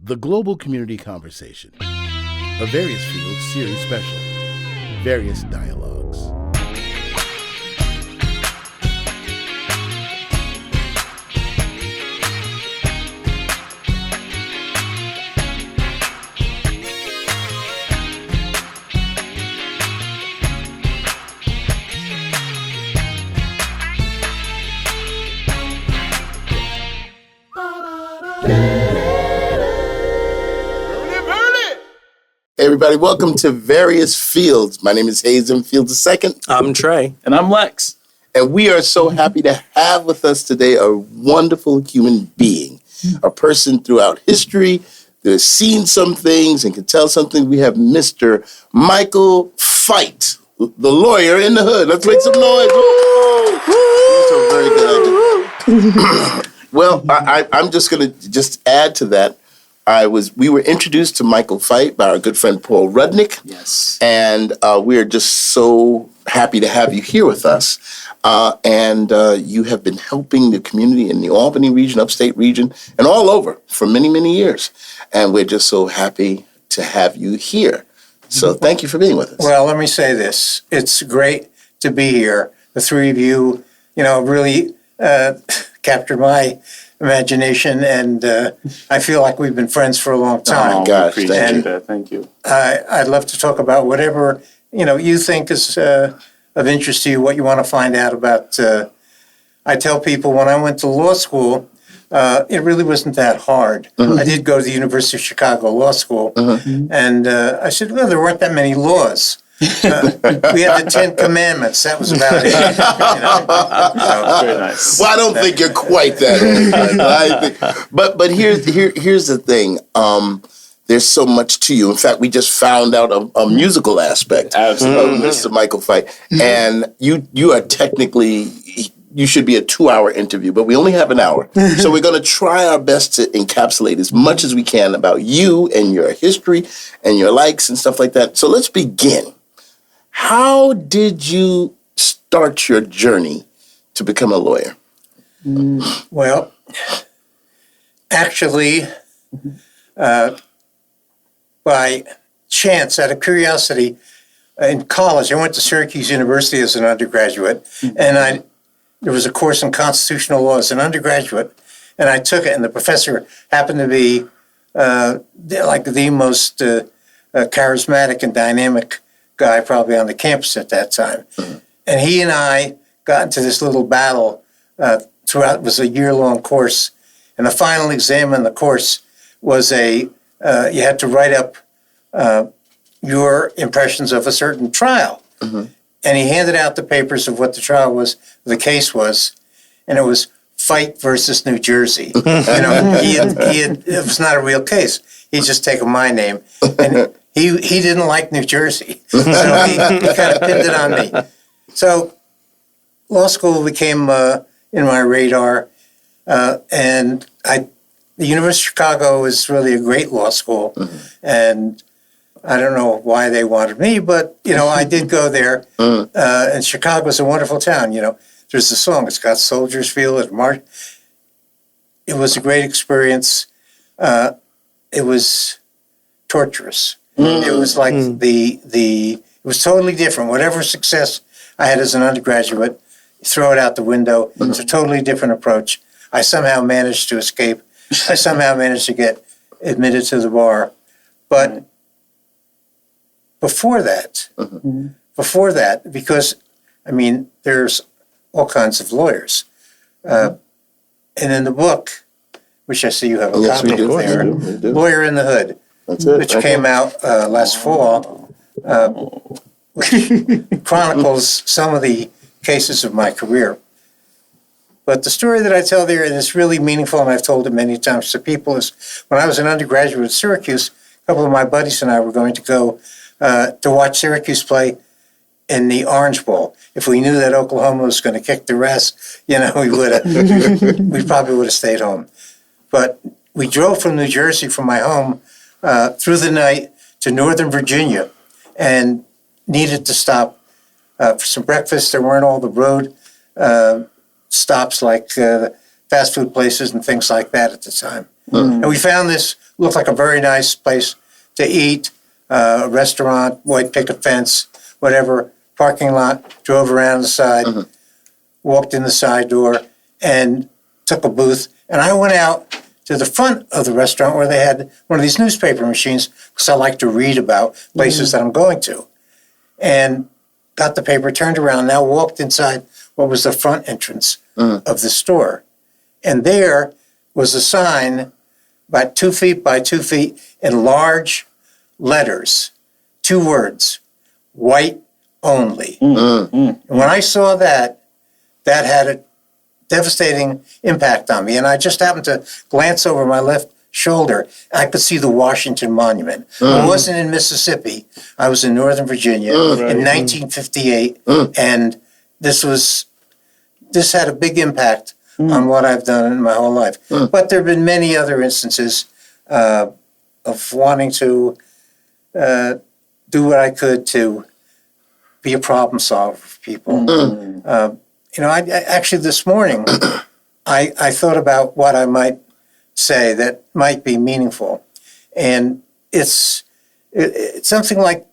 The Global Community Conversation, a Various Fields series special, Various Dialogues. Hey everybody, welcome to Various Fields. My name is Hazen Fields II. I'm Trey. And I'm Lex. And we are so happy to have with us today a wonderful human being, a person throughout history that has seen some things and can tell something. We have Mr. Michael Feit, the lawyer in the hood. Let's make some noise. Woo! That's a very good idea. Well, I'm just going to add to that. We were introduced to Michael Feit by our good friend Paul Rudnick. Yes. And we are just so happy to have you here with us. And you have been helping the community in the Albany region, upstate region, and all over for many, many years. And we're just so happy to have you here. So thank you for being with us. Well, let me say this. It's great to be here. The three of you, really captured my imagination, and I feel like we've been friends for a long time. Oh, gosh, Appreciate you. that. Thank you. I'd love to talk about whatever you think is of interest to you, what you want to find out about. I tell people when I went to law school, it really wasn't that hard. I did go to the University of Chicago Law School, and I said, well, there weren't that many laws. We had the 10 Commandments. That was about it. Very nice. Well, I don't think you're quite that old. But here's the thing. There's so much to you. In fact, we just found out a musical aspect Absolutely. of Mr. Michael Feit. And you are technically, you should be a 2-hour interview, but we only have an hour. So we're going to try our best to encapsulate as much as we can about you and your history and your likes and stuff like that. So let's begin. How did you start your journey to become a lawyer? Well, actually, by chance, out of curiosity, in college, I went to Syracuse University as an undergraduate, and there was a course in constitutional law as an undergraduate, and I took it, and the professor happened to be like the most charismatic and dynamic guy probably on the campus at that time. And he and I got into this little battle throughout. It was a year-long course, and the final exam in the course was you had to write up your impressions of a certain trial. And he handed out the papers of what the trial was, the case was, and it was Feit versus New Jersey. It was not a real case. He'd just taken my name, and he didn't like New Jersey, so he kind of pinned it on me. So law school became in my radar, and the University of Chicago is really a great law school, and I don't know why they wanted me, but, I did go there, and Chicago's a wonderful town. There's a song, it's got Soldiers Field and March. It was a great experience. It was torturous. It was like it was totally different. Whatever success I had as an undergraduate, throw it out the window. It's a totally different approach. I somehow managed to escape. I somehow managed to get admitted to the bar. But before that, because, there's all kinds of lawyers. And in the book, which I see you have a copy of there, We do. Lawyer in the Hood, That's it. which came out last fall, chronicles some of the cases of my career. But the story that I tell there, and it's really meaningful, and I've told it many times to people, is when I was an undergraduate at Syracuse, a couple of my buddies and I were going to go to watch Syracuse play in the Orange Bowl. If we knew that Oklahoma was going to kick their ass, we probably would have stayed home. But we drove from New Jersey, from my home, through the night to Northern Virginia, and needed to stop for some breakfast. There weren't all the road stops like fast food places and things like that at the time. And we found this, looked like a very nice place to eat, a restaurant, white picket fence, whatever, parking lot, drove around the side, walked in the side door, and took a booth. And I went out to the front of the restaurant where they had one of these newspaper machines, because I like to read about places that I'm going to. And got the paper, turned around, now walked inside what was the front entrance of the store. And there was a sign about 2 feet by 2 feet in large letters, 2 words, white only. And when I saw that, that had a devastating impact on me. And I just happened to glance over my left shoulder. I could see the Washington Monument. I wasn't in Mississippi. I was in Northern Virginia in 1958. And this had a big impact on what I've done in my whole life. But there have been many other instances of wanting to do what I could to be a problem solver for people. I actually this morning, I thought about what I might say that might be meaningful. And it's something like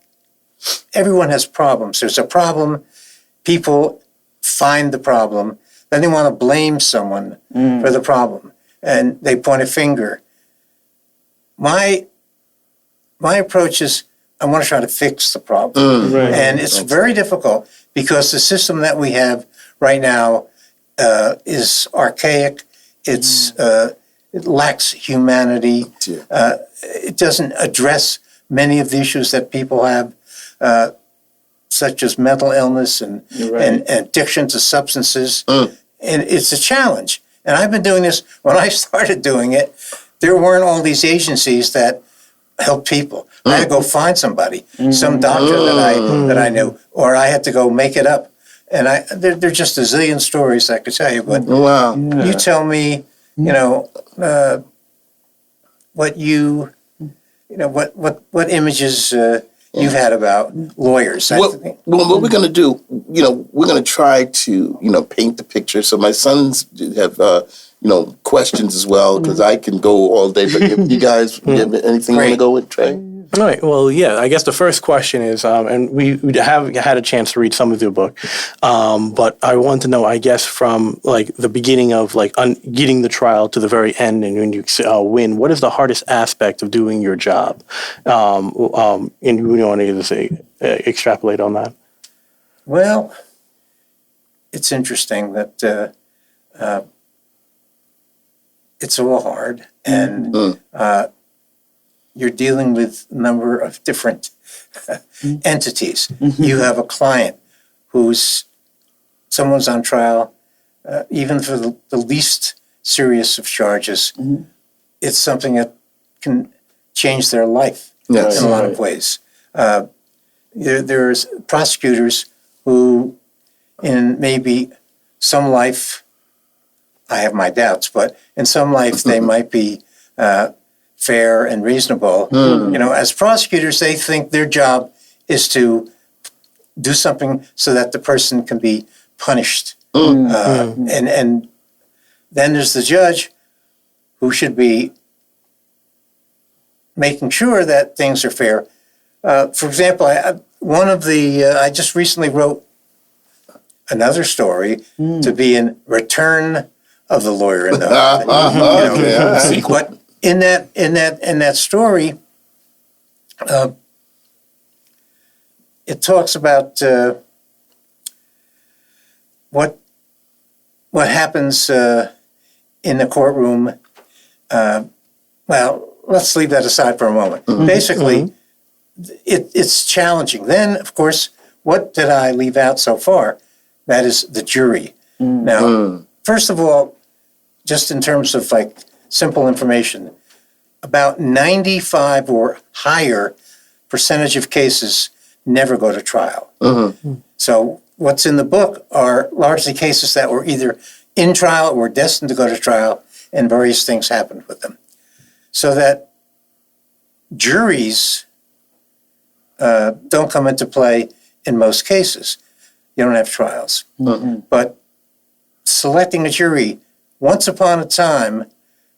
everyone has problems. There's a problem, people find the problem, then they want to blame someone for the problem, and they point a finger. My approach is I want to try to fix the problem. And it's very difficult because the system that we have right now is archaic. It lacks humanity. It doesn't address many of the issues that people have, such as mental illness and addiction to substances. And it's a challenge. And I've been doing this, when I started doing it, there weren't all these agencies that help people. I had to go find somebody, some doctor that I knew, or I had to go make it up. And there are just a zillion stories I could tell you. But you tell me, what images you've had about lawyers. What we're going to do, we're going to try to, paint the picture. So my sons have, questions as well, because I can go all day. But if you guys have anything you want to go with, Trey? All right. Well, yeah, I guess the first question is, and we have had a chance to read some of your book, but I want to know, I guess, from like the beginning of like getting the trial to the very end, and when you win, what is the hardest aspect of doing your job? And we want to say extrapolate on that. Well, it's interesting that it's all hard, and you're dealing with a number of different entities. You have a client someone's on trial, even for the least serious of charges. It's something that can change their life in a lot of ways. There's prosecutors who, in maybe some life, I have my doubts, but in some life they might be fair and reasonable. As prosecutors, they think their job is to do something so that the person can be punished. And then there's the judge, who should be making sure that things are fair. For example, I just recently wrote another story to be in Return of the Lawyer in the But in that story, it talks about what happens in the courtroom. Well, let's leave that aside for a moment. Basically, it's challenging. Then, of course, what did I leave out so far? That is the jury. Now, first of all, just in terms of like simple information, about 95 or higher percentage of cases never go to trial. So what's in the book are largely cases that were either in trial or destined to go to trial, and various things happened with them. So that juries don't come into play in most cases. You don't have trials. But selecting a jury, once upon a time,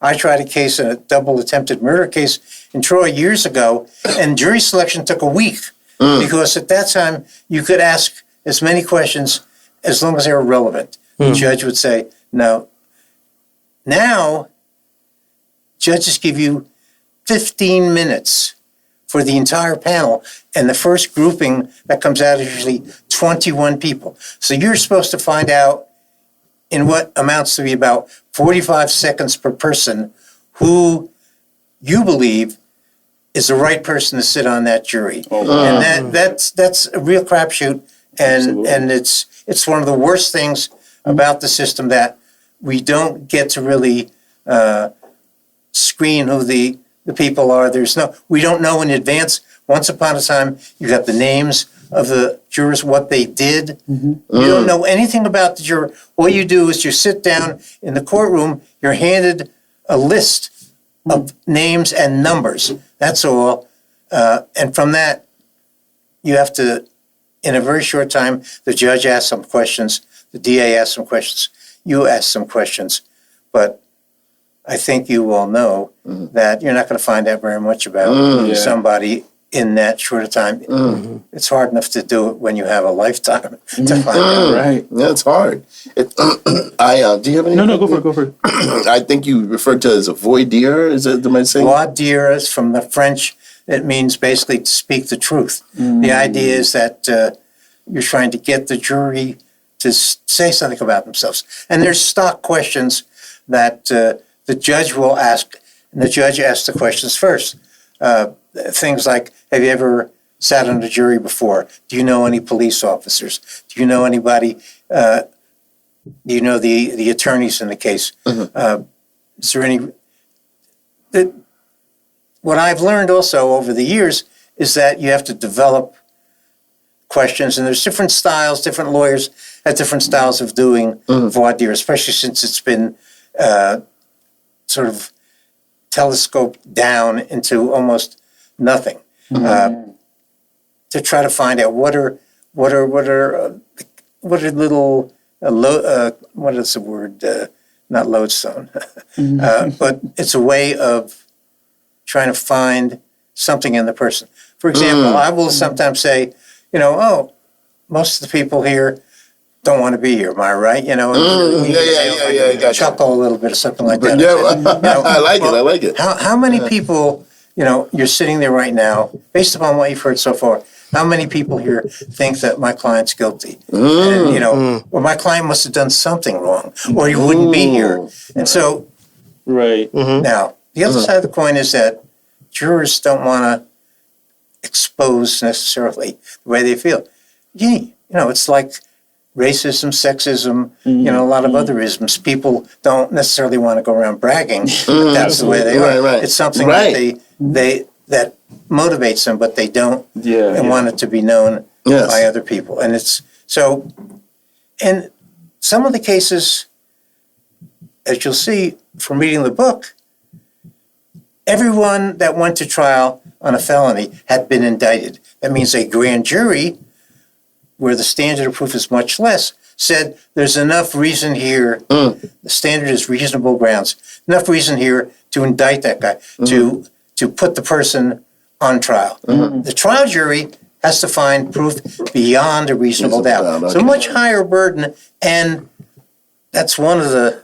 I tried a case, a double attempted murder case in Troy years ago, and jury selection took a week because at that time you could ask as many questions as long as they were relevant. The judge would say, no. Now, judges give you 15 minutes for the entire panel, and the first grouping that comes out is usually 21 people. So you're supposed to find out in what amounts to be about 45 seconds per person who you believe is the right person to sit on that jury. And that's a real crapshoot, and it's one of the worst things about the system, that we don't get to really screen who the people are. We don't know in advance. Once upon a time, you got the names of the jurors, what they did. You don't know anything about the juror. All you do is you sit down in the courtroom, you're handed a list of names and numbers. That's all. And from that, you have to, in a very short time, the judge asks some questions, the DA asks some questions, you ask some questions. But I think you all know that you're not going to find out very much about somebody in that short a time. It's hard enough to do it when you have a lifetime to find out. Right. Yeah, it's hard. Do you have any? No, go for it. I think you referred to it as a voir dire. Is it, am I saying? Voir dire is from the French. It means basically to speak the truth. The idea is that you're trying to get the jury to say something about themselves. And there's stock questions that the judge will ask, and the judge asks the questions first. Things like, have you ever sat on a jury before? Do you know any police officers? Do you know anybody? Do you know the attorneys in the case? Is there any? What I've learned also over the years is that you have to develop questions, and there's different styles. Different lawyers have different styles of doing voir dire, especially since it's been sort of telescoped down into almost nothing, to try to find out what are little what is the word, not lodestone, but it's a way of trying to find something in the person. For example, I will sometimes say, most of the people here don't want to be here. Am I right? Yeah. Chuckle a little bit or something like that. Yeah, I like it. How many people, you're sitting there right now, based upon what you've heard so far, how many people here think that my client's guilty? And, or my client must have done something wrong, or he wouldn't be here. And so, Right. now, the other side of the coin is that jurors don't want to expose necessarily the way they feel. It's like racism, sexism, a lot of other isms. People don't necessarily want to go around bragging that that's the way they are. Right. It's something that that motivates them, but they don't want it to be known by other people. And it's so, and some of the cases, as you'll see from reading the book, everyone that went to trial on a felony had been indicted. That means a grand jury, where the standard of proof is much less, said there's enough reason here, the standard is reasonable grounds, enough reason here to indict that guy, to put the person on trial. The trial jury has to find proof beyond a reasonable doubt. It's a much higher burden, and that's one of the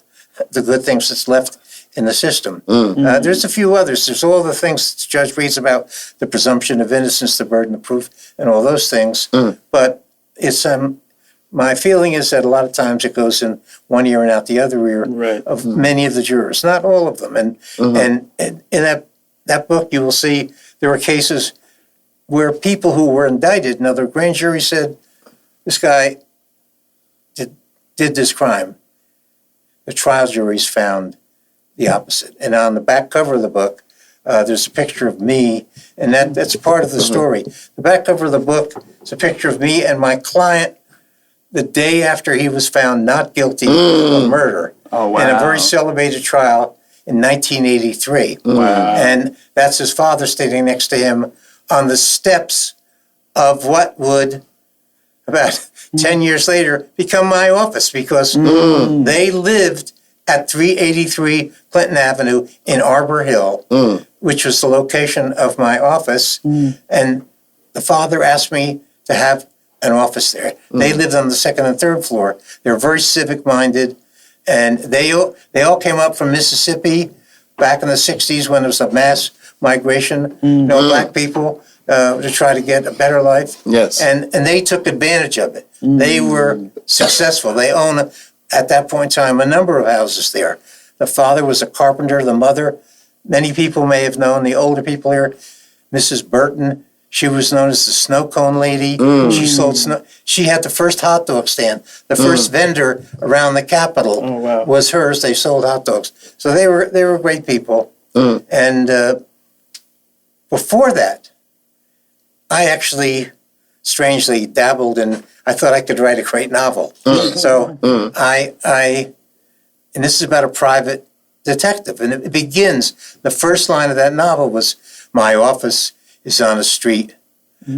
good things that's left in the system. There's a few others. There's all the things the judge reads about, the presumption of innocence, the burden of proof, and all those things. But it's my feeling is that a lot of times it goes in one ear and out the other ear of many of the jurors, not all of them. And in that book, you will see there were cases where people who were indicted, now the grand jury said, this guy did this crime. The trial juries found the opposite. And on the back cover of the book, there's a picture of me, and that's part of the story. The back cover of the book is a picture of me and my client the day after he was found not guilty of murder in a very celebrated trial in 1983. And that's his father standing next to him on the steps of what would, about 10 years later, become my office, because they lived at 383 Clinton Avenue in Arbor Hill, which was the location of my office. And the father asked me to have an office there. They lived on the second and third floor. They were very civic-minded, and they all came up from Mississippi back in the 60s when there was a mass migration, black people to try to get a better life. Yes. And they took advantage of it. They were successful. They owned, at that point in time, a number of houses there. The father was a carpenter. The mother, many people may have known, the older people here, Mrs. Burton. She was known as the snow cone lady. She sold snow. She had the first hot dog stand. The first vendor around the Capitol was hers. They sold hot dogs. So they were great people. And before that, I actually strangely dabbled in, I thought I could write a great novel. So and this is about a private detective. And it begins, the first line of that novel was, "My office is on a street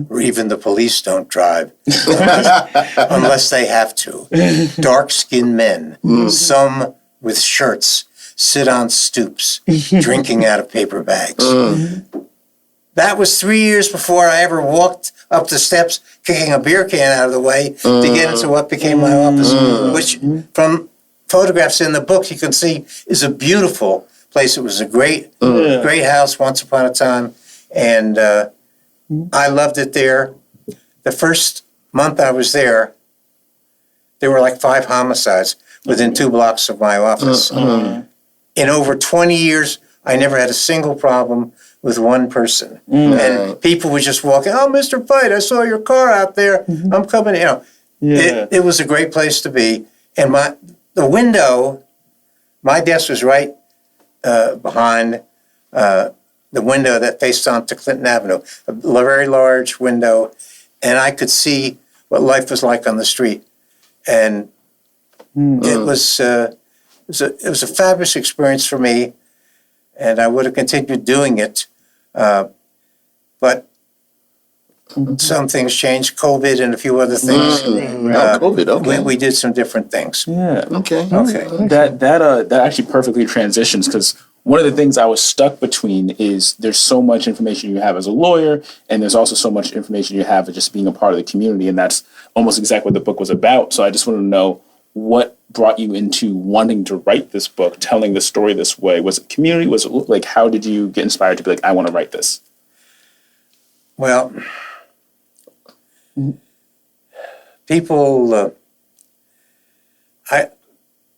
where even the police don't drive unless they have to. Dark-skinned men, some with shirts, sit on stoops, drinking out of paper bags." That was 3 years before I ever walked up the steps kicking a beer can out of the way to get into what became my office, which from photographs in the book you can see is a beautiful place. It was a great house once upon a time. And I loved it there. The first month I was there, there were like 5 homicides within 2 blocks of my office. In over 20 years, I never had a single problem with one person. And people would just walk in, "Oh, Mr. Feit, I saw your car out there. I'm coming." It was a great place to be. And the window, my desk was right behind the window that faced onto Clinton Avenue, a very large window, and I could see what life was like on the street. And it was a fabulous experience for me, and I would have continued doing it, but some things changed, COVID and a few other things. COVID, okay. We did some different things. Yeah. Okay. That actually perfectly transitions, because one of the things I was stuck between is there's so much information you have as a lawyer, and there's also so much information you have of just being a part of the community, and that's almost exactly what the book was about. So I just wanted to know what brought you into wanting to write this book, telling the story this way. Was it community? Was it like, how did you get inspired to be like, I want to write this? Well, people,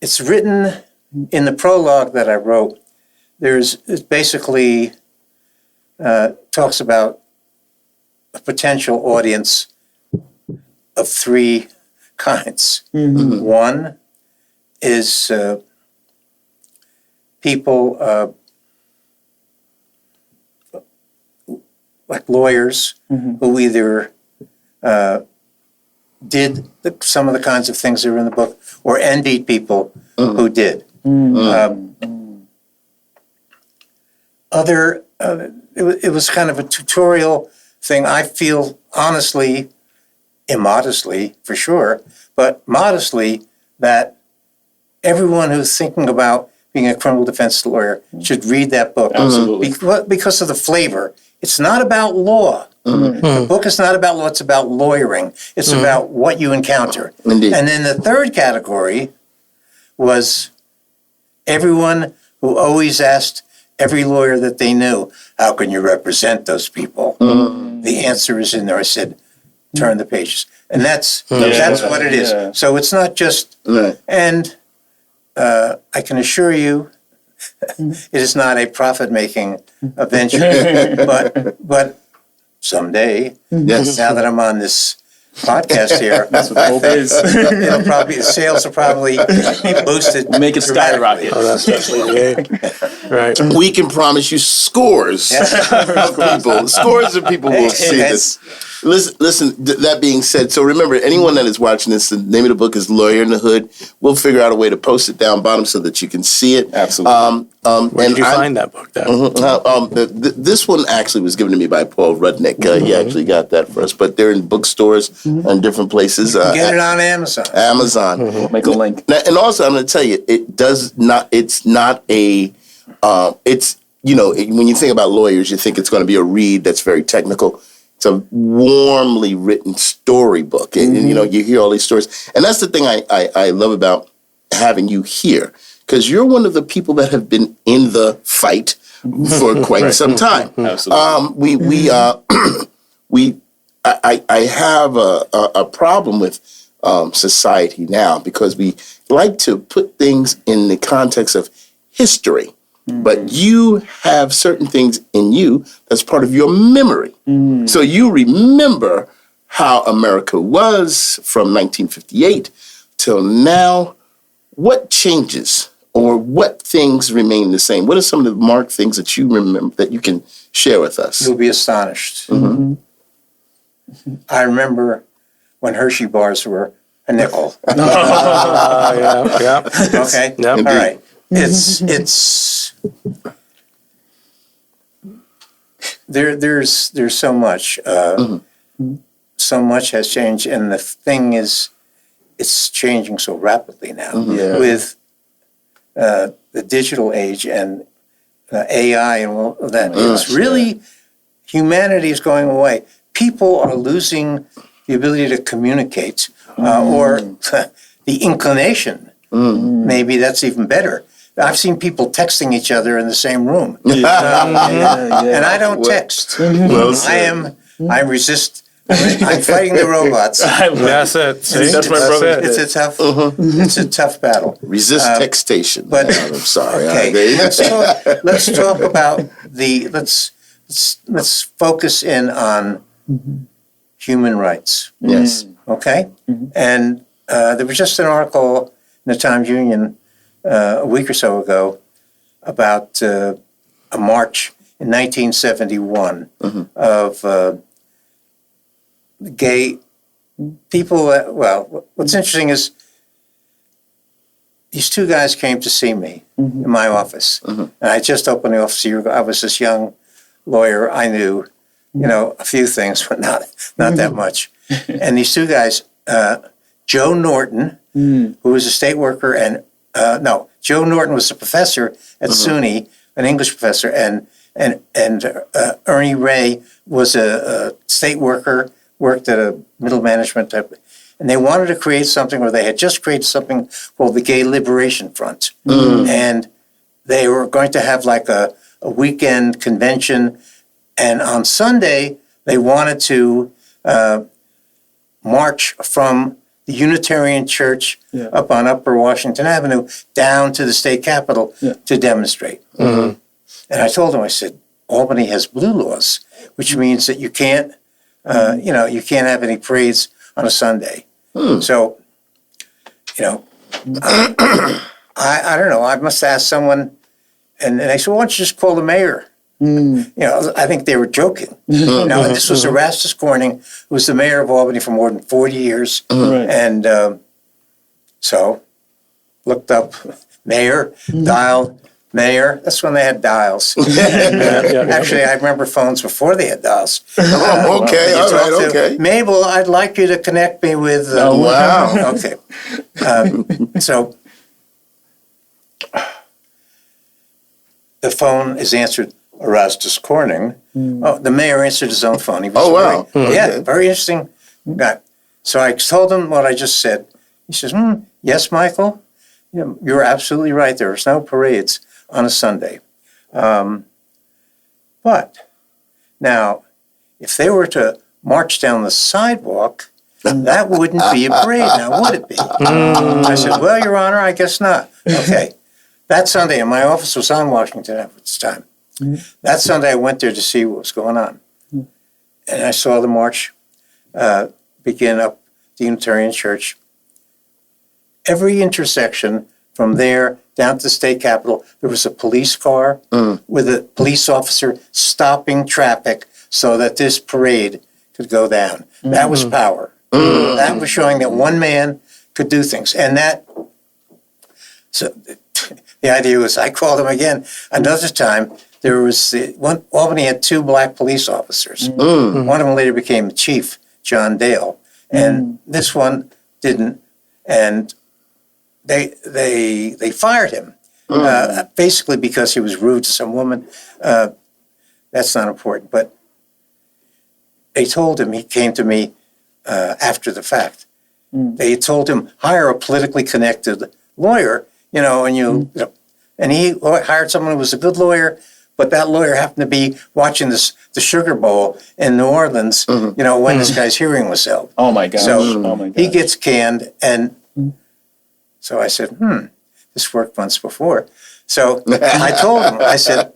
it's written in the prologue that I wrote. It basically talks about a potential audience of 3 kinds. One is people like lawyers who either did some of the kinds of things that are in the book or envied people who did. It was kind of a tutorial thing. I feel honestly, immodestly for sure, but modestly, that everyone who's thinking about being a criminal defense lawyer should read that book. Absolutely. Because of the flavor. It's not about law. The book is not about law, it's about lawyering. It's about what you encounter. Indeed. And then the third category was everyone who always asked every lawyer that they knew, how can you represent those people? The answer is in there. I said, turn the pages. And that's what it is. Yeah. So it's not just, and I can assure you, it is not a profit-making venture, but someday, now that I'm on this podcast here, That's what the hope is. it'll probably, sales will probably be boosted. Make it skyrocket. Oh, that's definitely the game. Right. We can promise you scores of people. Scores of people will see this. Listen, that being said, so remember, anyone that is watching this, the name of the book is Lawyer in the Hood. We'll figure out a way to post it down bottom so that you can see it. Absolutely. Where did you find that book, though? This one actually was given to me by Paul Rudnick. He actually got that for us, but they're in bookstores and different places. Get it on Amazon. Amazon. We'll make a link. And also, I'm going to tell you, it does not. It's not a. It's when you think about lawyers, you think it's going to be a read that's very technical. It's a warmly written storybook, and you hear all these stories, and that's the thing I love about having you here, because you're one of the people that have been in the fight for quite some time. Absolutely. I have a problem with society now, because we like to put things in the context of history, but you have certain things in you that's part of your memory. So you remember how America was from 1958 till now. What changes, or what things remain the same? What are some of the marked things that you remember that you can share with us? You'll be astonished. I remember when Hershey bars were a nickel. Yeah. Okay? Yep. All right. It's there's so much. So much has changed, and the thing is, it's changing so rapidly now with the digital age and AI and all of that. It's really, humanity is going away. People are losing the ability to communicate, or the inclination. Maybe that's even better. I've seen people texting each other in the same room, and I don't text. I resist. I'm fighting the robots. That's it. See? That's my brother. It's a tough battle. Resist textation. but- I'm sorry. Okay, let's talk about let's focus in on human rights. Yes. Okay, and there was just an article in the Times Union a week or so ago about a march in 1971 of gay people. Well, what's interesting is these two guys came to see me in my office, and I just opened the office a year ago. I was this young lawyer. I knew, a few things, but not that much. And these two guys, Joe Norton, who was a state worker, and Joe Norton was a professor at SUNY, an English professor, and Ernie Ray was a state worker, worked at a middle management type, and they wanted to create something, or they had just created something called the Gay Liberation Front, and they were going to have like a weekend convention, and on Sunday they wanted to march from the Unitarian Church up on Upper Washington Avenue down to the state capitol to demonstrate. And I told them, I said, Albany has blue laws, which means that you can't, you can't have any parades on a Sunday. So, I don't know. I must ask someone, and they said, why don't you just call the mayor? I think they were joking. This was Erastus Corning, who was the mayor of Albany for more than 40 years. And so looked up mayor, dialed mayor. That's when they had dials. Actually, I remember phones before they had dials. Okay, all right, okay. Mabel, I'd like you to connect me with... Wow. Okay. So the phone is answered, Erastus Corning. Oh, the mayor answered his own phone. He was wow. very interesting guy. So I told him what I just said. He says, yes, Michael, you're absolutely right. There is no parades on a Sunday. But now, if they were to march down the sidewalk, that wouldn't be a parade now, would it be? I said, well, Your Honor, I guess not. Okay. That Sunday, and my office was on Washington at this time. That Sunday, I went there to see what was going on. And I saw the march begin up the Unitarian Church. Every intersection from there down to the state capitol, there was a police car with a police officer stopping traffic so that this parade could go down. That was power. That was showing that one man could do things. And that, so the idea was I called him again. Another time, there was Albany had 2 black police officers. One of them later became chief, John Dale, and this one didn't. And they fired him, basically because he was rude to some woman. That's not important, but they told him, he came to me after the fact. They told him, hire a politically connected lawyer, and he hired someone who was a good lawyer, but that lawyer happened to be watching the Sugar Bowl in New Orleans, when this guy's hearing was held. Oh my gosh. So he gets canned, and so I said, this worked once before. So I told him, I said,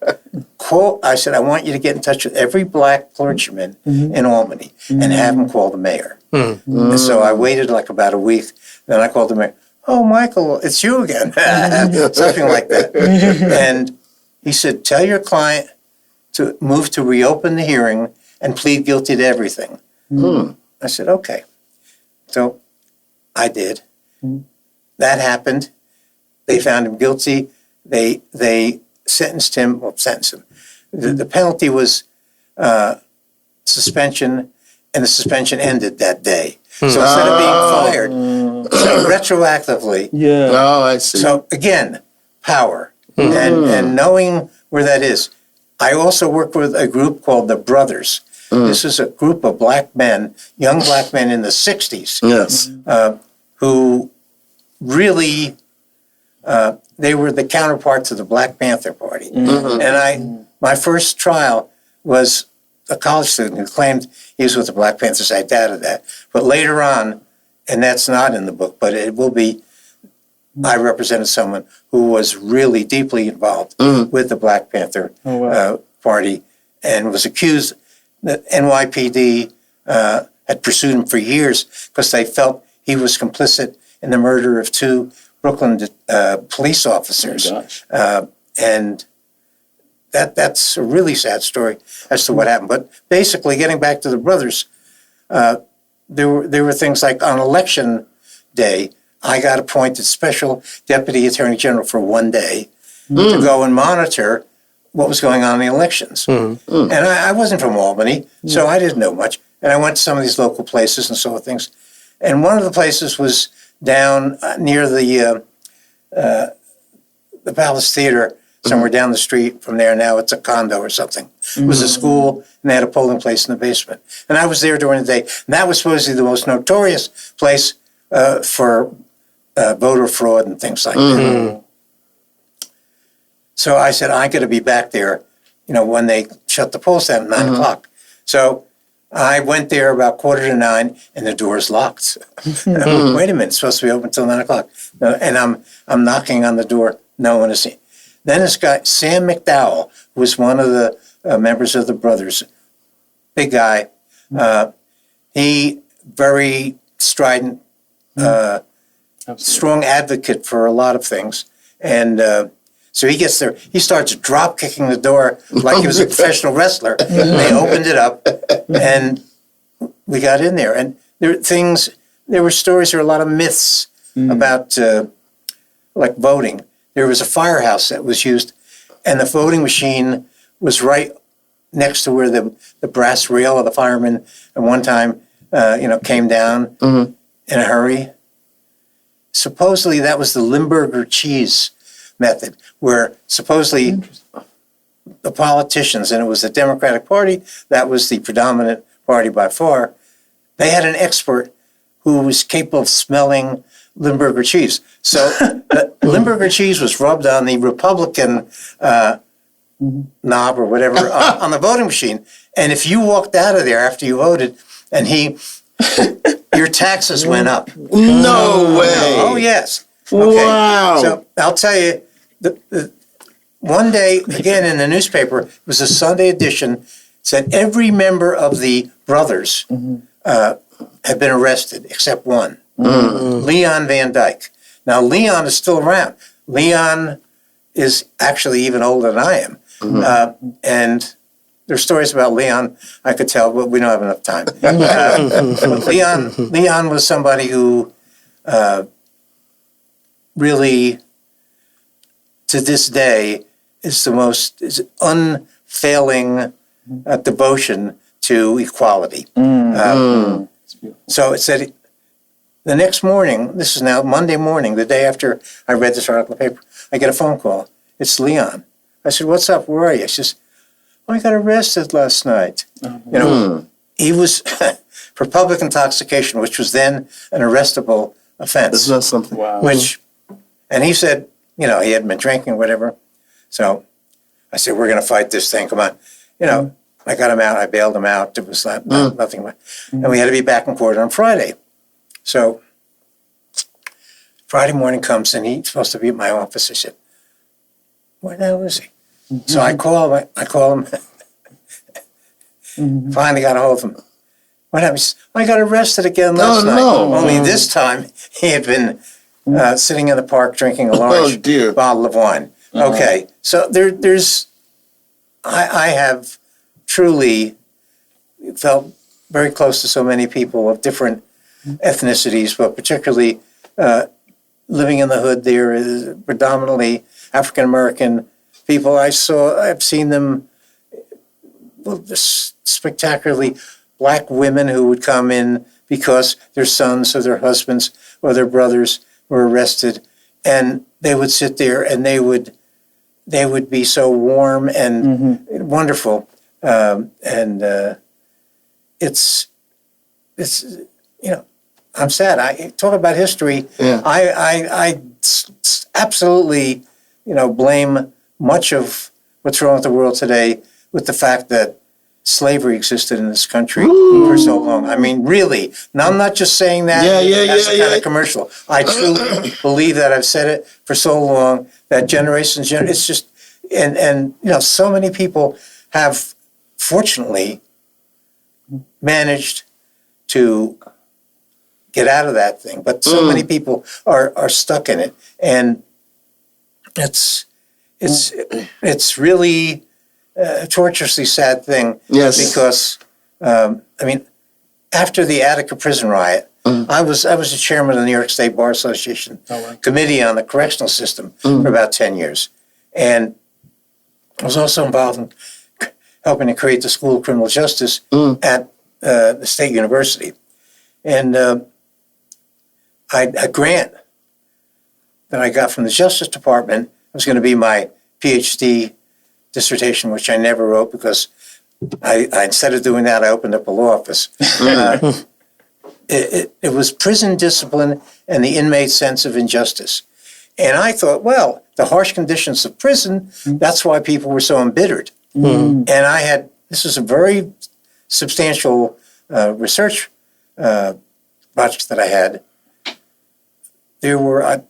I want you to get in touch with every black clergyman in Albany and have him call the mayor. And so I waited like about a week. Then I called the mayor. Oh, Michael, it's you again. Something like that. And he said, tell your client to move to reopen the hearing and plead guilty to everything. I said, okay. So I did. That happened. They found him guilty. They sentenced him. The penalty was suspension, and the suspension ended that day. So instead of being fired, retroactively. Yeah. Oh, I see. So again, power and knowing where that is. I also work with a group called the Brothers. This is a group of black men, young black men in the 60s, Yes. who really, they were the counterpart to the Black Panther Party. And my first trial was a college student who claimed he was with the Black Panthers. I doubted that. But later on, and that's not in the book, but it will be, I represented someone who was really deeply involved with the Black Panther Party and was accused that NYPD had pursued him for years because they felt he was complicit in the murder of 2 Brooklyn police officers. Oh my gosh. And that's a really sad story as to what happened. But basically, getting back to the Brothers, there were things like on election day, I got appointed special deputy attorney general for 1 day to go and monitor what was going on in the elections. And I wasn't from Albany, so I didn't know much. And I went to some of these local places and saw things. And one of the places was down near the Palace Theater, somewhere down the street from there. Now it's a condo or something. It was a school, and they had a polling place in the basement. And I was there during the day. And that was supposedly the most notorious place for voter fraud and things like that. So I said, I got to be back there, when they shut the polls down at 9 o'clock. So I went there about 8:45, and the door's locked. Wait a minute, it's supposed to be open until 9 o'clock. And I'm knocking on the door. No one is seen. Then this guy, Sam McDowell, who was one of the members of the Brothers, big guy. He very strident, strong advocate for a lot of things. And so he gets there. He starts drop kicking the door like he was a professional wrestler. They opened it up, and we got in there. And there were stories, there were a lot of myths about like voting. There was a firehouse that was used, and the voting machine was right next to where the brass rail of the fireman at one time, came down in a hurry. Supposedly that was the Limburger cheese method, where supposedly the politicians, and it was the Democratic Party, that was the predominant party by far, they had an expert who was capable of smelling Limburger cheese. So the Limburger cheese was rubbed on the Republican knob or whatever on the voting machine. And if you walked out of there after you voted and your taxes went up. No way. Oh, yes. Okay. Wow. So I'll tell you, one day, again in the newspaper, it was a Sunday edition, said every member of the Brothers had been arrested except one. Leon Van Dyke. Now, Leon is still around. Leon is actually even older than I am. And there's stories about Leon I could tell, but we don't have enough time. Leon was somebody who really, to this day is unfailing devotion to equality. So it said the next morning, this is now Monday morning, the day after I read this article in the paper, I get a phone call. It's Leon. I said, "What's up? Where are you?" She says, "I got arrested last night." He was for public intoxication, which was then an arrestable offense. Isn't that something? Wow. And he said, he hadn't been drinking or whatever. So I said, "We're going to fight this thing. Come on." I got him out. I bailed him out. There was nothing. And we had to be back in court on Friday. So Friday morning comes and he's supposed to be at my office. I said, "Where the hell is he?" So I call him. Finally got a hold of him. What happened? He says, "I got arrested again last night." no. Only this time he had been sitting in the park drinking a large bottle of wine. Okay, so I have truly felt very close to so many people of different ethnicities, but particularly living in the hood there is predominantly African American people. I've seen them, spectacularly black women who would come in because their sons or their husbands or their brothers were arrested, and they would sit there and they would be so warm and wonderful, it's I'm sad. I talk about history. Yeah. I absolutely blame much of what's wrong with the world today with the fact that slavery existed in this country for so long. I mean, really. Now, I'm not just saying that as a kind of commercial. I truly believe that. I've said it for so long that generations, it's just, and so many people have fortunately managed to get out of that thing, but so many people are stuck in it, and it's really a torturously sad thing. Yes. Because after the Attica prison riot, I was the chairman of the New York State Bar Association committee on the correctional system for about 10 years, and I was also involved in helping to create the School of Criminal Justice at the State University, and a grant that I got from the Justice Department was going to be my PhD dissertation, which I never wrote because I instead of doing that, I opened up a law office. It was prison discipline and the inmate's sense of injustice. And I thought, well, the harsh conditions of prison, that's why people were so embittered. And this was a very substantial research project that I had. I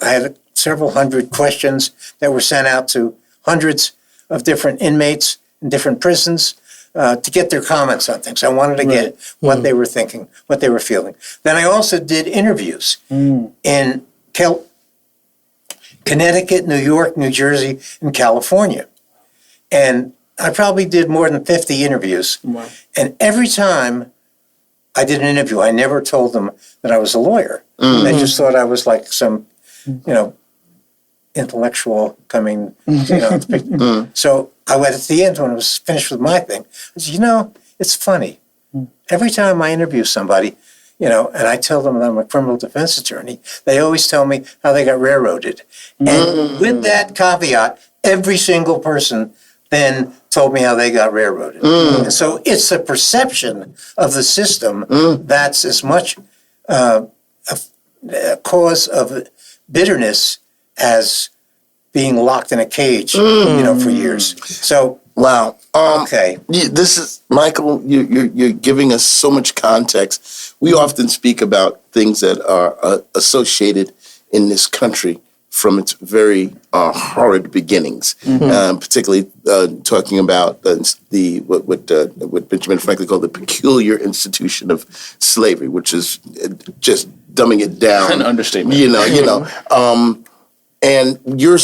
had several hundred questions that were sent out to hundreds of different inmates in different prisons to get their comments on things. I wanted to get what they were thinking, what they were feeling. Then I also did interviews in Connecticut, New York, New Jersey, and California. And I probably did more than 50 interviews. Wow. And every time I did an interview, I never told them that I was a lawyer. They just thought I was like some, intellectual coming, So I went at the end when I was finished with my thing. I said, it's funny. Every time I interview somebody, and I tell them that I'm a criminal defense attorney, they always tell me how they got railroaded. And with that caveat, every single person then told me how they got railroaded. And so it's the perception of the system that's as much a cause of bitterness as being locked in a cage, for years. So wow. Okay. This is Michael. You're giving us so much context. We often speak about things that are associated in this country from its very horrid beginnings, particularly talking about what Benjamin Franklin called the peculiar institution of slavery, which is just dumbing it down. An understatement. And you're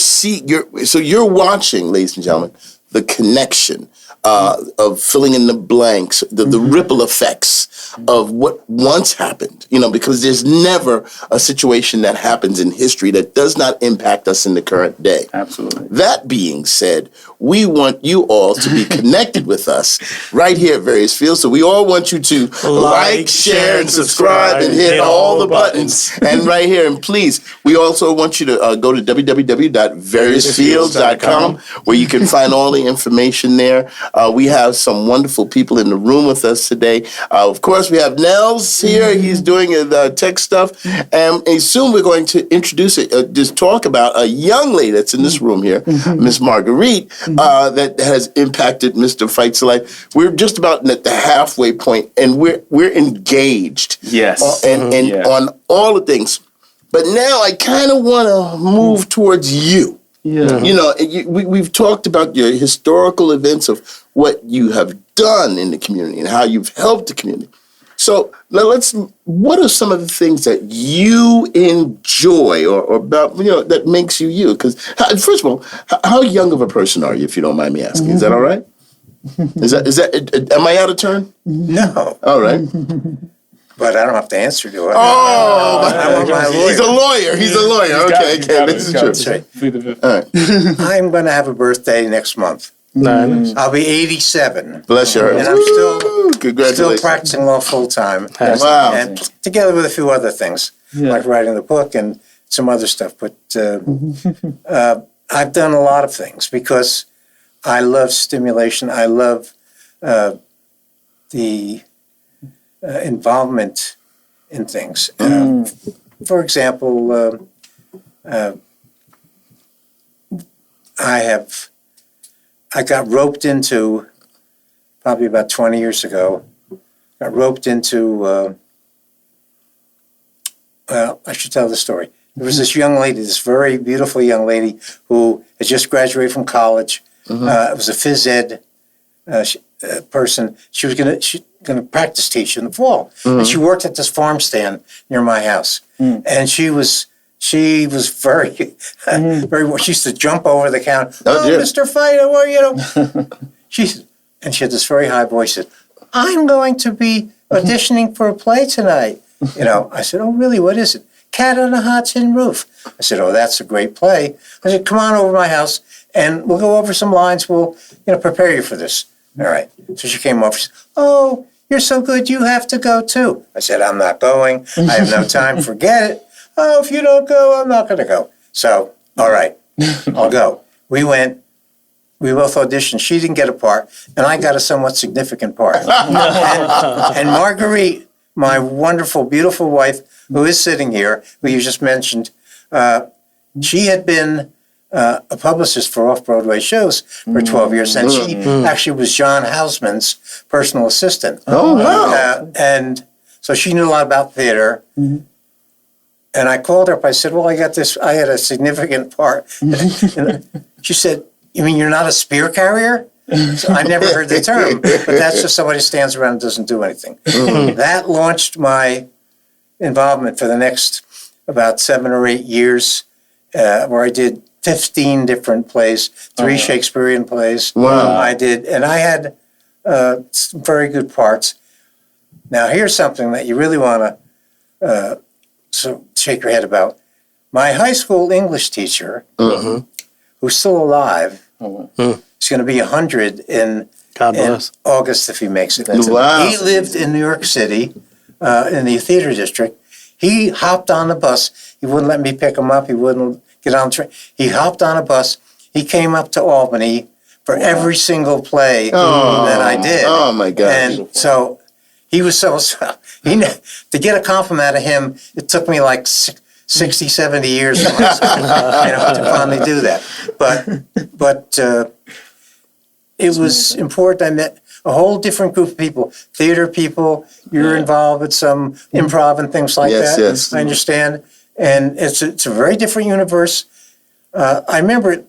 watching, ladies and gentlemen, the connection of filling in the blanks, the ripple effects of what once happened, because there's never a situation that happens in history that does not impact us in the current day. Absolutely. That being said, we want you all to be connected with us right here at Various Fields. So we all want you to like, share, and subscribe and hit all the buttons. And right here, and please, we also want you to go to www.variousfields.com where you can find all the information there. We have some wonderful people in the room with us today. Of course, we have Nels here. He's doing tech stuff. And soon we're going to introduce just talk about a young lady that's in this room here, Miss Marguerite, that has impacted Mr. Feit's life. We're just about at the halfway point, and we're engaged. Yes. On all the things. But now I kind of want to move towards you. Yeah. We've talked about your historical events of what you have done in the community and how you've helped the community. So what are some of the things that you enjoy or about, that makes you you? Because first of all, how young of a person are you, if you don't mind me asking? Is that all right? Is that, am I out of turn? No, All right. but I don't have to answer to it. Oh, I want my lawyer. He's a lawyer. Okay, this is true. All right. I'm going to have a birthday next month. Nice. I'll be 87. Bless your heart. And I'm Woo! still Congratulations. practicing law full time. Wow. And together with a few other things, like writing the book and some other stuff. But I've done a lot of things because I love stimulation. I love the involvement in things. For example, I got roped into, probably about 20 years ago, I should tell the story. There was this young lady, this very beautiful young lady who had just graduated from college. It was a phys ed person. She was going to practice teach in the fall. And she worked at this farm stand near my house. And she was very, very. She used to jump over the counter. Oh, Mr. Feit, how are you? She had this very high voice. Said, "I'm going to be auditioning for a play tonight." I said, "Oh, really? What is it?" "Cat on a Hot Tin Roof." I said, "Oh, that's a great play." I said, "Come on over to my house and we'll go over some lines. We'll, prepare you for this." All right. So she came over. She said, "Oh, you're so good. You have to go too." I said, "I'm not going. I have no time. Forget it." "Oh, if you don't go, I'm not going to go." So, all right, I'll go. We went. We both auditioned. She didn't get a part, and I got a somewhat significant part. and Marguerite, my wonderful, beautiful wife, who is sitting here, who you just mentioned, she had been a publicist for off-Broadway shows for 12 years, and she actually was John Houseman's personal assistant. Oh, wow. And so she knew a lot about theater. And I called her up. I said, "Well, I had a significant part." And she said, "You mean you're not a spear carrier?" So I never heard the term, but that's just somebody who stands around and doesn't do anything. That launched my involvement for the next about 7 or 8 years, where I did 15 different plays, 3 Shakespearean plays. Wow. I had some very good parts. Now, here's something that you really want to shake your head about. My high school English teacher, who's still alive, is going to be 100 in August if he makes it. Wow. He lived in New York City in the theater district. He hopped on the bus. He wouldn't let me pick him up. He wouldn't get on the train. He hopped on a bus. He came up to Albany for every single play that I did. Oh, my gosh. And so he was to get a compliment out of him, it took me like 60, 70 years to finally do that. But it was important. I met a whole different group of people, theater people. You're involved with some improv and things like that. Yes. I understand. And it's a very different universe. I remember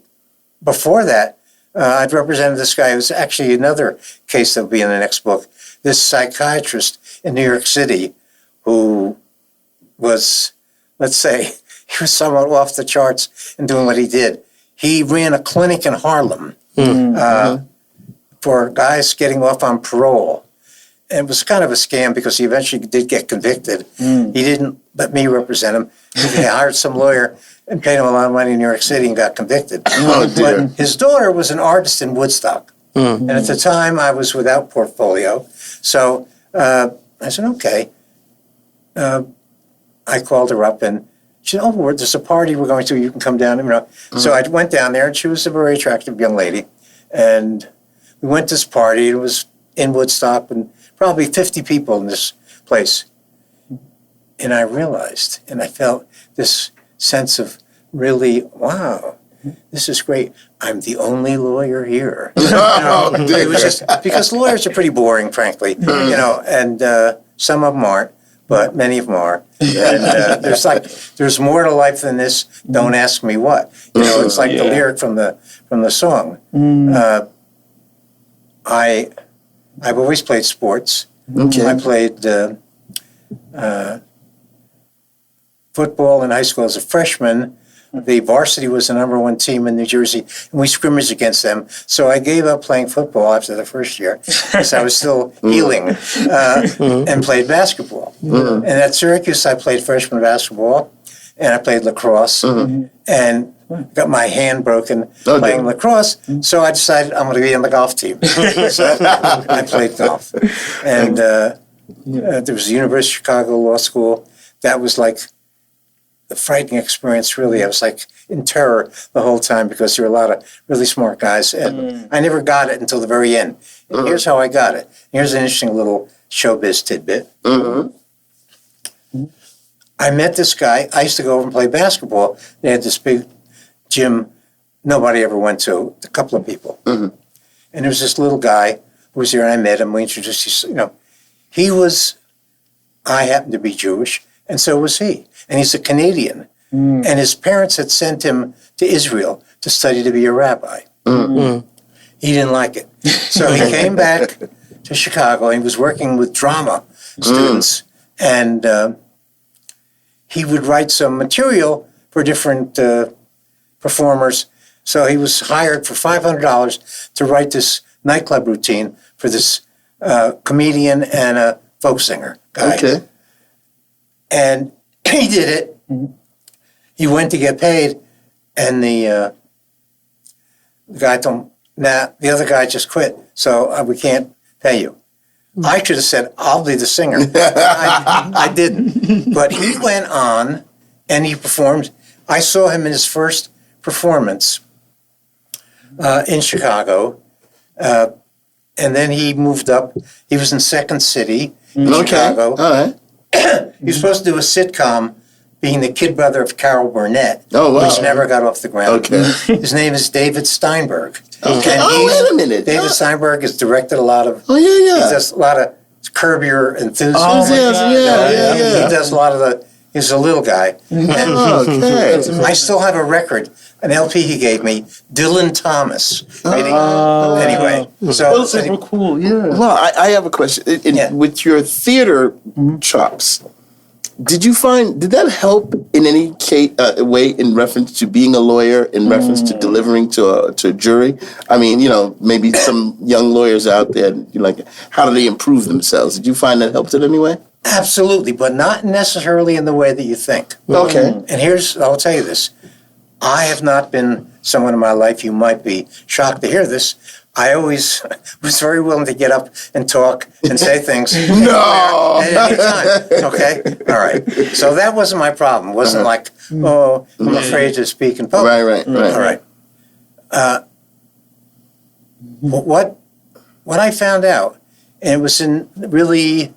before that, I'd represented this guy. It was actually another case that will be in the next book. This psychiatrist in New York City who was, let's say, he was somewhat off the charts in doing what he did. He ran a clinic in Harlem for guys getting off on parole. And it was kind of a scam because he eventually did get convicted. He didn't let me represent him. He hired some lawyer and paid him a lot of money in New York City and got convicted. Oh, dear. But his daughter was an artist in Woodstock. And at the time, I was without portfolio. So I said, okay. I called her up and she said, oh, there's a party we're going to. You can come down. So I went down there and she was a very attractive young lady. And we went to this party. It was in Woodstock and probably 50 people in this place. And I realized and I felt this sense of really, wow, this is great. I'm the only lawyer here. It was just because lawyers are pretty boring, frankly, and some of them aren't, but many of them are. And there's more to life than this. Don't ask me what. It's like the lyric from the song. I've always played sports. Okay. I played football in high school as a freshman. The varsity was the number one team in New Jersey, and we scrimmaged against them. So I gave up playing football after the first year because I was still healing and played basketball. And at Syracuse, I played freshman basketball, and I played lacrosse, and got my hand broken playing lacrosse. So I decided I'm going to be on the golf team. So I played golf. And there was the University of Chicago Law School. That was like the frightening experience, really. I was like in terror the whole time because there were a lot of really smart guys. And I never got it until the very end. And here's how I got it. Here's an interesting little showbiz tidbit. I met this guy. I used to go over and play basketball. They had this big gym nobody ever went to, a couple of people. And there was this little guy who was there, and I met him. We introduced, I happened to be Jewish, and so was he. And he's a Canadian. And his parents had sent him to Israel to study to be a rabbi. He didn't like it. So he came back to Chicago. He was working with drama students. And he would write some material for different performers. So he was hired for $500 to write this nightclub routine for this comedian and a folk singer guy. Okay. And he did it. He went to get paid, and the guy told him, nah, the other guy just quit, so we can't pay you. I should have said, I'll be the singer. I didn't. But he went on, and he performed. I saw him in his first performance in Chicago, and then he moved up. He was in Second City in Chicago. All right. He was supposed to do a sitcom being the kid brother of Carol Burnett, Oh, wow. which never got off the ground. Okay. His name is David Steinberg. Okay. And Wait a minute. David Steinberg has directed a lot of, Oh, yeah, he yeah. does a lot of Curb Your Enthusiasm. Oh, yeah. He does a lot of he's a little guy. Okay. I still have a record, an LP he gave me, Dylan Thomas. Anyway, so Cool, yeah. Well, I have a question. With your theater chops, did that help in any way in reference to being a lawyer, in reference to delivering to a jury? I mean, maybe some young lawyers out there, how do they improve themselves? Did you find that helped in any way? absolutely, but not necessarily in the way that you think. Okay. And I'll tell you this. I have not been someone in my life, you might be shocked to hear this. I always was very willing to get up and talk and say things No. at any time. Okay? All right. So that wasn't my problem. It wasn't like, I'm afraid to speak in public. Right. All right. What I found out, and it was in really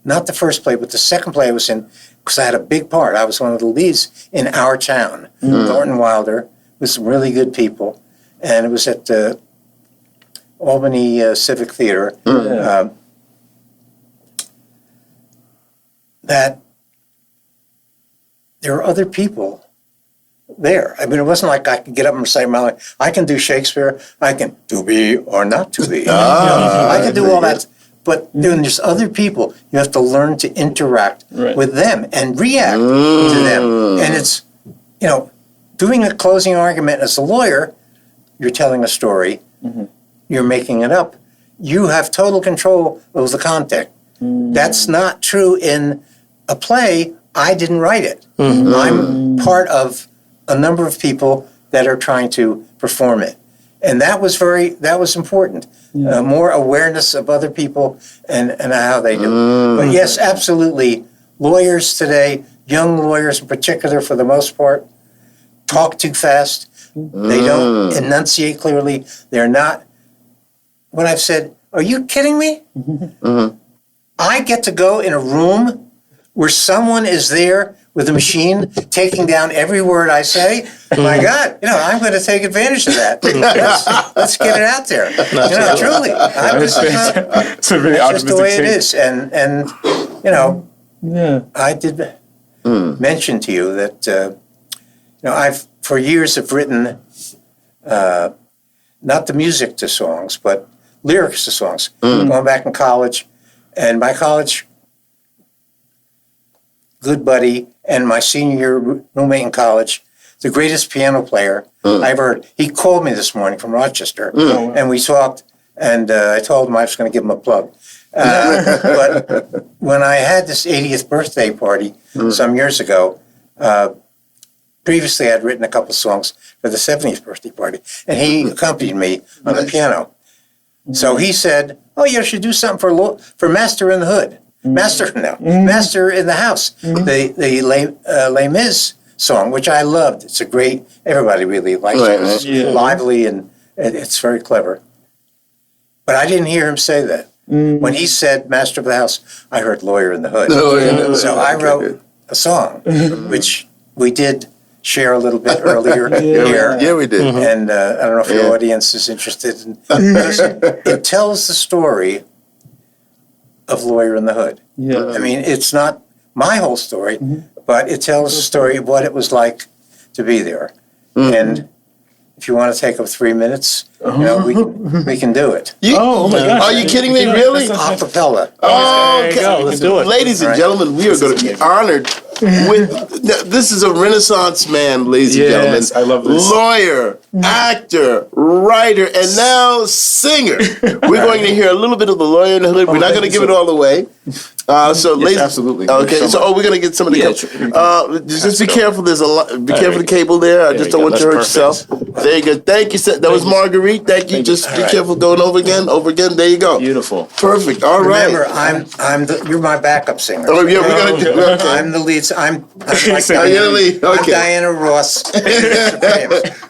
not the first play, but the second play I was in, because I had a big part. I was one of the leads in Our Town. Thornton Wilder with some really good people. And it was at the Albany Civic Theater. That there are other people there. I mean, it wasn't like I could get up and recite my line. I can do Shakespeare. I can to be or not to be. I can do all that. But then there's other people. You have to learn to interact with them and react to them. And it's, doing a closing argument as a lawyer, you're telling a story. you're making it up. You have total control of the content. That's not true in a play. I didn't write it. I'm part of a number of people that are trying to perform it. And that was important. More awareness of other people and how they do. But yes, absolutely. Lawyers today, young lawyers in particular for the most part, talk too fast. They don't enunciate clearly. They're not. When I've said, are you kidding me? I get to go in a room where someone is there with a machine taking down every word I say. My God, I'm going to take advantage of that. Let's get it out there. Truly. It's a really That's just the optimistic way it take. is. And I did mention to you that, I've for years have written not the music to songs, but lyrics to songs. Going back in college, and my college good buddy and my senior year roommate in college, the greatest piano player I ever heard. He called me this morning from Rochester, and we talked, and I told him I was going to give him a plug. But when I had this 80th birthday party some years ago, previously I'd written a couple songs for the 70th birthday party, and he accompanied me on the piano. So he said, "Oh, you should do something for Master in the Hood, Master in the House, the Les Mis song, which I loved. It's a great. Everybody really likes it. It's lively and it's very clever." But I didn't hear him say that. When he said Master of the House, I heard Lawyer in the Hood. So I wrote a song, which we did share a little bit earlier here. Yeah, we did. And I don't know if your audience is interested in it. Tells the story of Lawyer in the Hood. I mean, it's not my whole story, but it tells the story of what it was like to be there. And if you want to take up 3 minutes, we can do it. Oh my gosh. Are you kidding me? Really? A cappella. Oh, There you go. Let's do it. Ladies and Right. gentlemen, we are going to be honored with. This is a Renaissance man, ladies and gentlemen. Yes, I love this. Lawyer, actor, writer, and now singer. We're going to hear a little bit of the Lawyer in the Hood. We're not going to give it all away. So, ladies, absolutely. Okay, so we're going to get some of the. Just be careful. There's a lot. Be careful of the cable there. I just don't want you to hurt yourself. There you go. Thank you. That was Marguerite. Thank you. Just be careful going over again. There you go. Beautiful. Perfect. All right. Remember, you're my backup singer. Oh yeah, we're gonna do. Okay. I'm the lead. I'm like Oh, you're the lead. I'm Okay. Diana Ross.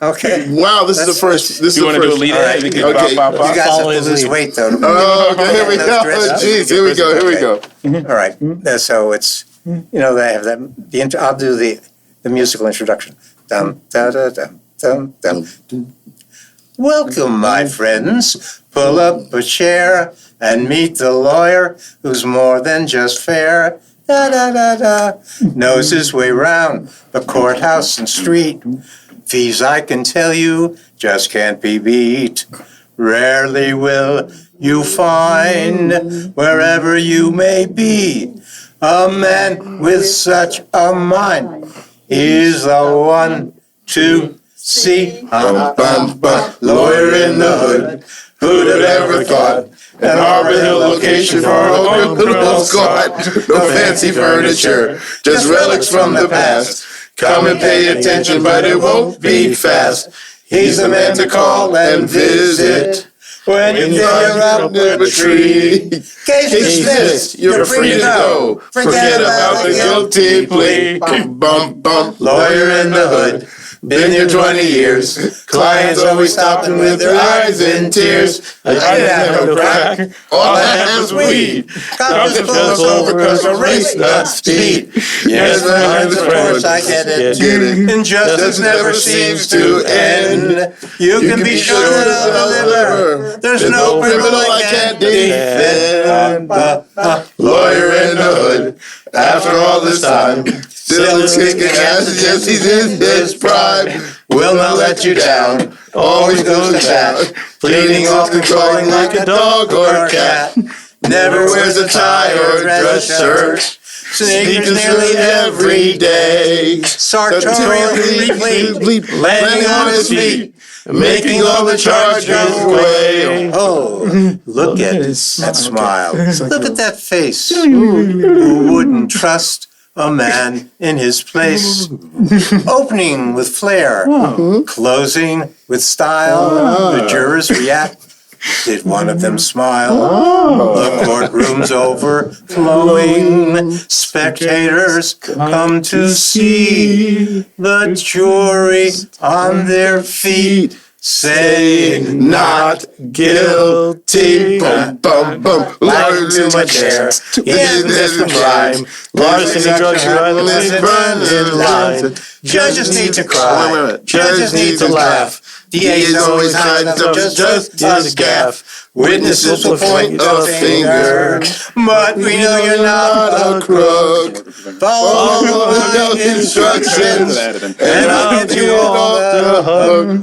Okay. Wow, this is the first. This is You the want to do a first. lead? right. We can Okay. bop, bop, You bop. guys Follow have to his lose lead. weight though. Oh, okay, here we Those go. dresses. Jeez, here we go. Here we go. All right. So it's they have that. I'll do the musical introduction. Dum da da dum dum dum. Welcome, my friends. Pull up a chair and meet the lawyer who's more than just fair. Da da da da. Knows his way round the courthouse and street. Fees, I can tell you, just can't be beat. Rarely will you find, wherever you may be, a man with such a mind. He's the one to see. Lawyer in the Hood. Who'd have ever thought? An Arbor Hill location for a criminal squad. No fancy furniture, just relics from the past. Come and pay attention, but it won't be fast. He's the man to call and visit. When you're up Near a tree. Case dismissed. You're free to go. Forget about the guilty plea. Bum, bum. Lawyer in the Hood. Been here 20 years. Clients always stopping with their eyes in tears. I didn't have no crack. All I had was weed. Cops Just pull us over because of race, not speed. Yes, of course I get it. Get it. Injustice never seems to end. You can be sure that I'll deliver. There's no criminal I can't defend. Lawyer in the Hood. After all this time, still is kicking ass. Yes, he's in his prime. Will not let you down. Always goes to bat. Pleading, often crawling like a dog or a cat. Never wears a tie or a dress shirt. Sneakers nearly every day. Sartorially landing on his feet. making all the charges weigh. Oh, look at that smile. Look at that face. Who wouldn't trust a man in his place? Opening with flair, closing with style. The jurors react. Did one of them smile? The courtroom's overflowing. Spectators come to see the jury on their feet, saying Not guilty. Bum, bum, bum. Lying to my chair. He is the crime. Larceny, drugs, violence, burns in line. Judges need to cry. Judges need to laugh. DA's always hiding up just as gaff. Witnesses will point a finger, but we know you're not a crook. Follow my instructions, and I'll get you off the hook.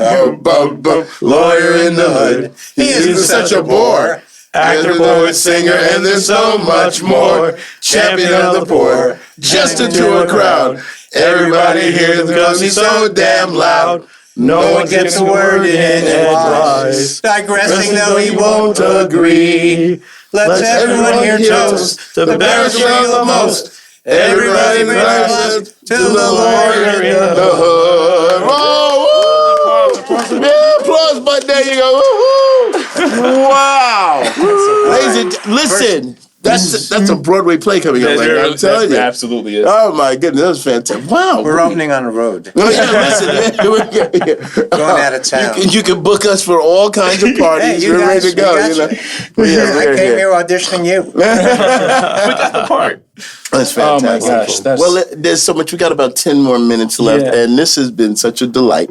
Lawyer in the hood, he isn't such a bore. Actor, poet, singer, and there's so much more. Champion of the poor, just into a crowd. Everybody hears him because he's so damn loud. No one gets a word in edgewise. Digressing though he won't agree. Let's everyone here toast the barrister of the most. Everybody realizes to the lawyer in the hood. Yeah, applause, but there you go. Woo-hoo. Wow. Ladies and listen, that's a Broadway play coming up right now. I'm telling you. Absolutely is. Oh my goodness, that was fantastic. Wow. We're opening on the road. Oh, yeah, listen, Going out of town. You can book us for all kinds of parties. Hey, you We're guys, ready to go. we got You know? I came here auditioning you. That's the part. That's Oh my fantastic. gosh, that's Well, there's so much. We got about 10 more minutes left, Yeah. and this has been such a delight.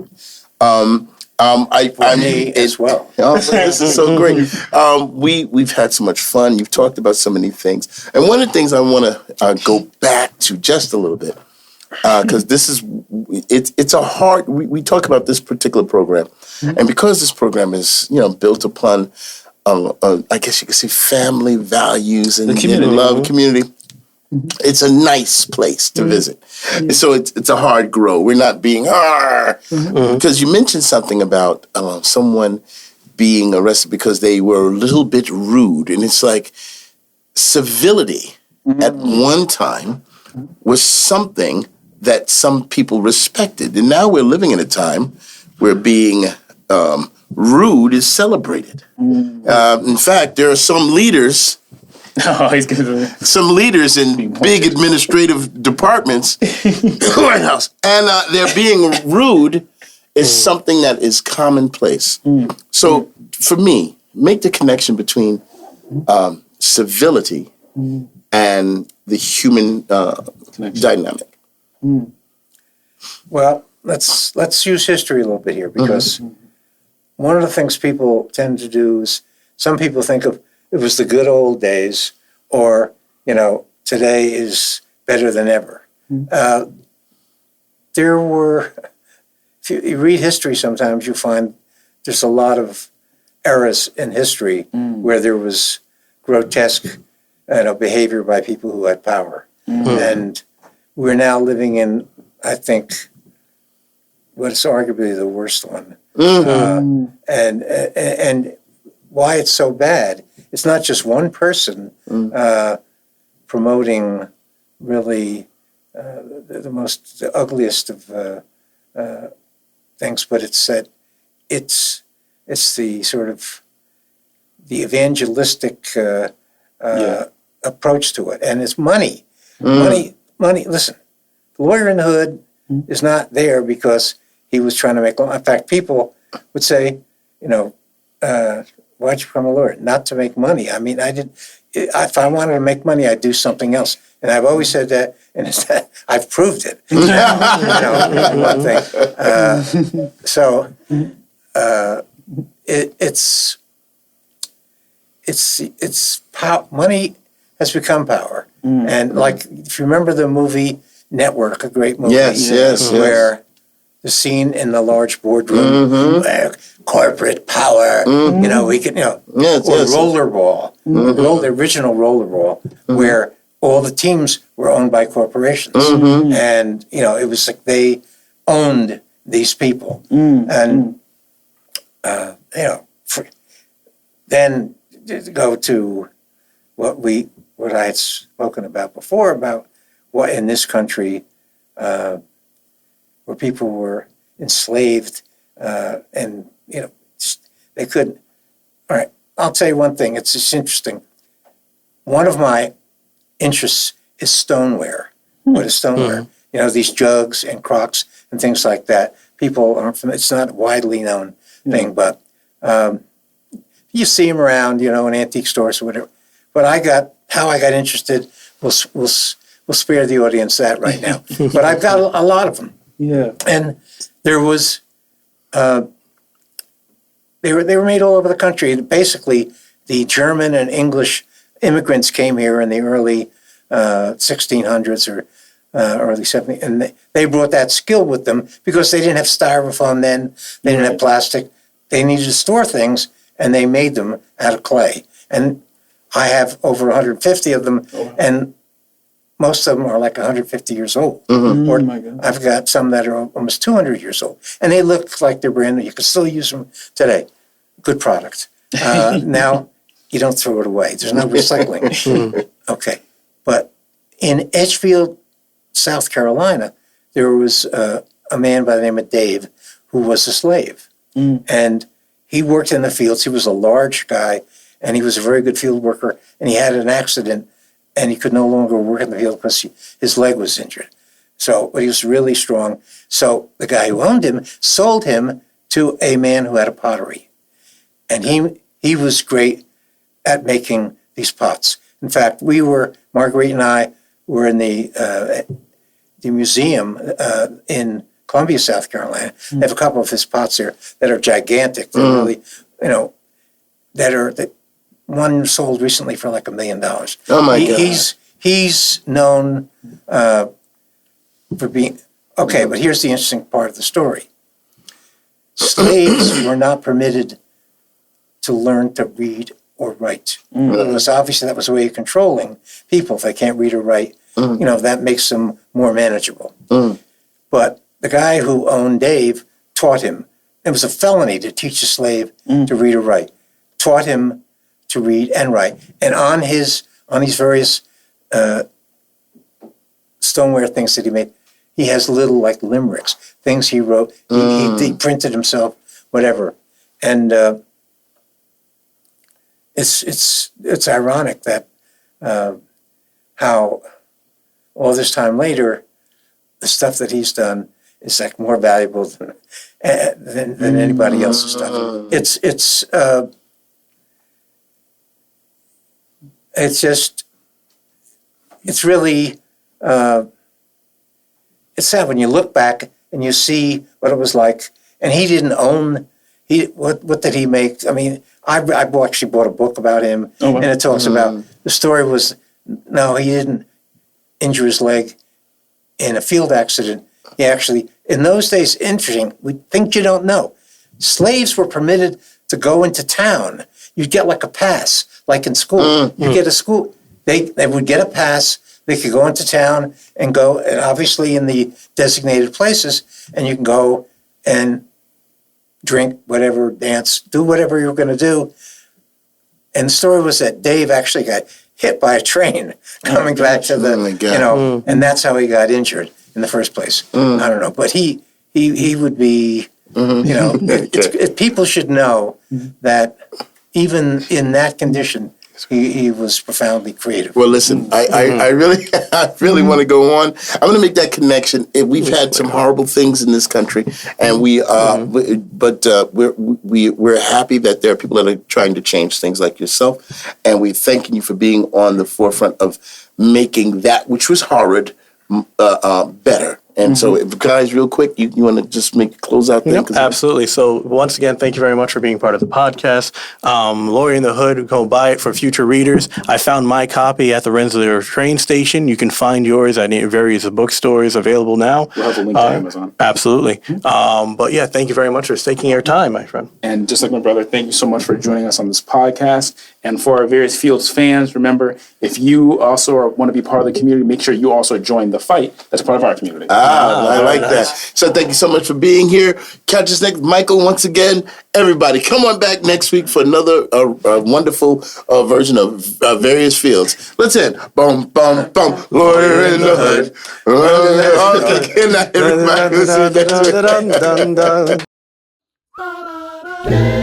Me as well. Oh, this is so great. We've had so much fun. You've talked about so many things, and one of the things I want to go back to just a little bit, because it's a hard. We talk about this particular program, and because this program is built upon, I guess you could say, family values and community. love, community. It's a nice place to visit. So it's a hard grow. We're not being because you mentioned something about someone being arrested because they were a little bit rude, and it's like civility at one time was something that some people respected, and now we're living in a time where being rude is celebrated. In fact, there are some leaders. Oh, he's gonna. Some leaders in big administrative departments, White House, and they're being rude is something that is commonplace. So for me, make the connection between civility and the human dynamic. Well, let's use history a little bit here, because one of the things people tend to do is some people think of it was the good old days, or today is better than ever. There were, if you read history, sometimes you find there's a lot of eras in history where there was grotesque behavior by people who had power, and we're now living in, I think, what's arguably the worst one, and why it's so bad. It's not just one person promoting really the ugliest of things, but it's that it's the sort of the evangelistic approach to it, and it's money. Money. Listen, the lawyer in the hood is not there because he was trying to make. In fact, people would say, why'd you become a lawyer? Not to make money. I mean, if I wanted to make money, I'd do something else. And I've always said that, and I've proved it. One thing. Money has become power. And like, if you remember the movie Network, a great movie. Yes. Where the scene in the large boardroom, where corporate power, we can, Rollerball, the original Rollerball, where all the teams were owned by corporations. And, it was like they owned these people. And then to go to what I had spoken about before, about what in this country where people were enslaved and they couldn't. All right, I'll tell you one thing. It's just interesting. One of my interests is stoneware. What is stoneware? These jugs and crocks and things like that. People aren't familiar. It's not a widely known thing, but you see them around, in antique stores or whatever. But how I got interested. We'll spare the audience that right now. But I've got a lot of them. Yeah. And there was, they were made all over the country. Basically, the German and English immigrants came here in the early 1600s or early 70s, and they brought that skill with them because they didn't have styrofoam then, they didn't have plastic. They needed to store things, and they made them out of clay. And I have over 150 of them, and most of them are like 150 years old. Or my God. I've got some that are almost 200 years old, and they look like they're brand new. You can still use them today. Good product. Now, you don't throw it away. There's no recycling. Okay. But in Edgefield, South Carolina, there was a man by the name of Dave who was a slave. And he worked in the fields. He was a large guy, and he was a very good field worker, and he had an accident, and he could no longer work in the field because his leg was injured. But he was really strong. So the guy who owned him sold him to a man who had a pottery. And he was great at making these pots. In fact, Marguerite and I were in the museum in Columbia, South Carolina. They have a couple of his pots there that are gigantic. They're really, one sold recently for like $1 million. Oh my God. He's known for being, okay, but here's the interesting part of the story. Slaves were not permitted to learn to read or write. Because obviously that was a way of controlling people. If they can't read or write, that makes them more manageable. But the guy who owned Dave taught him. It was a felony to teach a slave to read or write. Taught him to read and write. And on these various stoneware things that he made, he has little like limericks, things he wrote. He printed himself, whatever. And it's ironic that how all this time later, the stuff that he's done is like more valuable than anybody else's stuff. It's really it's sad when you look back and you see what it was like. And he didn't own. What did he make? I mean, I actually bought a book about him, and it talks about the story was no, he didn't injure his leg in a field accident. He actually, in those days, interesting. We think you don't know. Slaves were permitted to go into town. You'd get like a pass, like in school. You get a school. They would get a pass. They could go into town and go, and obviously in the designated places, and you can go and drink, whatever, dance, do whatever you were going to do. And the story was that Dave actually got hit by a train coming back to the, and that's how he got injured in the first place. I don't know, but he would be, people should know that even in that condition, he was profoundly creative. Well, listen, I really want to go on. I'm going to make that connection. We've had some horrible things in this country, and we're happy that there are people that are trying to change things like yourself, and we're thanking you for being on the forefront of making that which was horrid better. And so, guys, real quick, you want to just close out thing? Yep, absolutely. So once again, thank you very much for being part of the podcast. Lawyer in the Hood, go buy it for future readers. I found my copy at the Rensselaer train station. You can find yours at various bookstores available now. We'll have a link to Amazon. Absolutely. But yeah, thank you very much for taking your time, my friend. And just like my brother, thank you so much for joining us on this podcast. And for our various Fields fans, remember, if you also want to be part of the community, make sure you also join the Feit. That's part of our community. I like that. So thank you so much for being here. Catch us next. Michael, once again, everybody, come on back next week for another wonderful version of various fields. Let's end. Boom, boom, boom. Lawyer in the hood. Okay, good night, everybody. We'll see you next week.